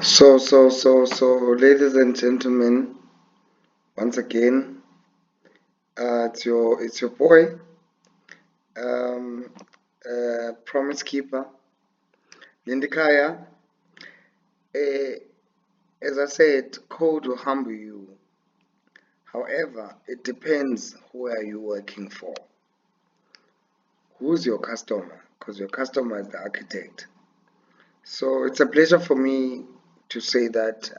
Ladies and gentlemen, once again, it's your boy, um, Promise Keeper, Lindikaya. Eh, as I said, code will humble you. However, it depends who are you working for. Who's your customer? Because your customer is the architect. So it's a pleasure for me to say that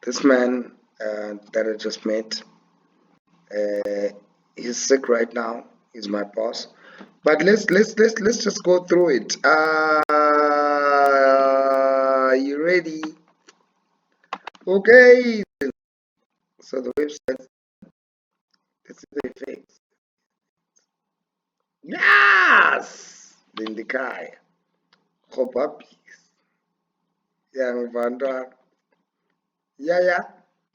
this man that I just met. He's sick right now. He's my boss. But let's just go through it. You ready? Okay. So the website. This is the effects. Yes. Then the guy. Hopapis. Young Vanda. Yeah.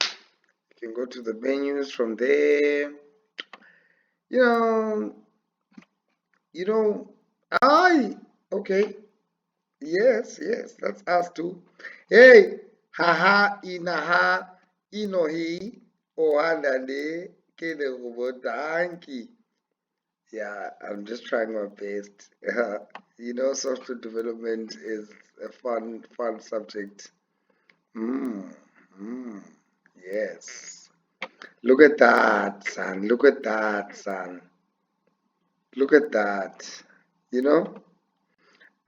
You can go to the menus from there. You know. You know. I. Okay. Yes, that's us too. Hey, haha, inaha, inohi, ohandale, kede robotanki. Yeah, I'm just trying my best. Software development is a fun subject. Mm, mm, yes. Look at that, son. Look at that, son. Look at that. You know?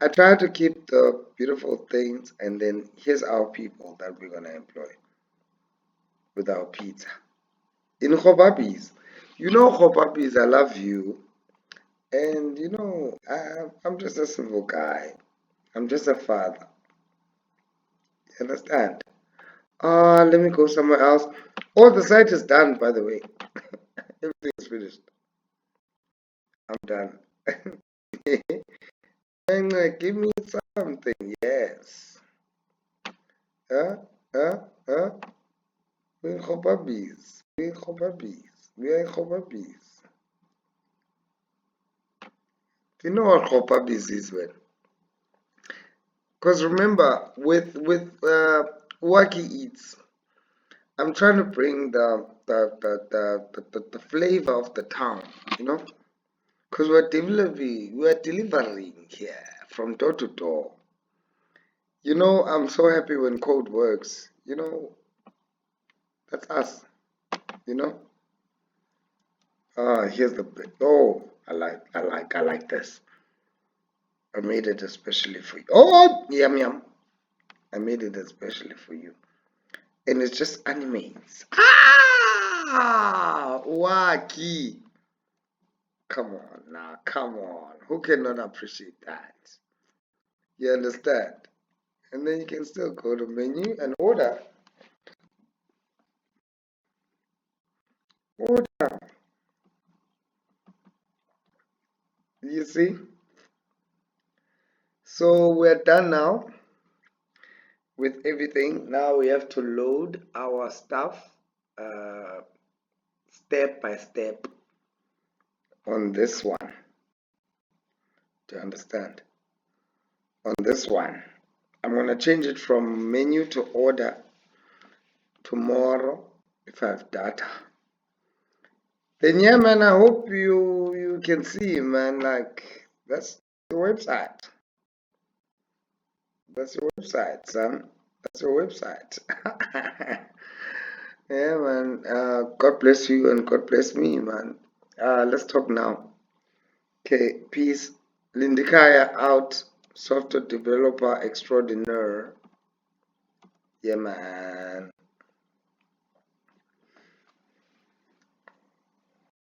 I try to keep the beautiful things, and then here's our people that we're gonna employ with our pizza. In Hobabis, Hobabis, I love you, and I'm just a simple guy. I'm just a father. You understand? Let me go somewhere else. Oh, the site is done, by the way. Everything is finished. I'm done. And give me something, yes. Huh? Huh? Huh? We're Hobabis. We're Hobabis. We are Hobabis. Do you know what Hobabis is, man? Because remember, with Waki Eats, I'm trying to bring the flavor of the town, you know? Because we're delivering here from door to door. I'm so happy when code works. That's us, you know? Here's the bit. Oh, I like this. I made it especially for you. Oh, yum. I made it especially for you. And it's just animates. Wacky. Come on now, come on. Who cannot appreciate that? You understand? And then you can still go to menu and order. Order. You see? So we're done now with everything. Now we have to load our stuff step by step on this one. Do you understand? On this one. I'm going to change it from menu to order tomorrow if I have data. Then yeah, man, I hope you can see, man, like that's the website. That's your website, son. That's your website. Yeah, man. God bless you and God bless me, man. Let's talk now. Okay, peace. Lindikaya out, software developer extraordinaire. Yeah, man.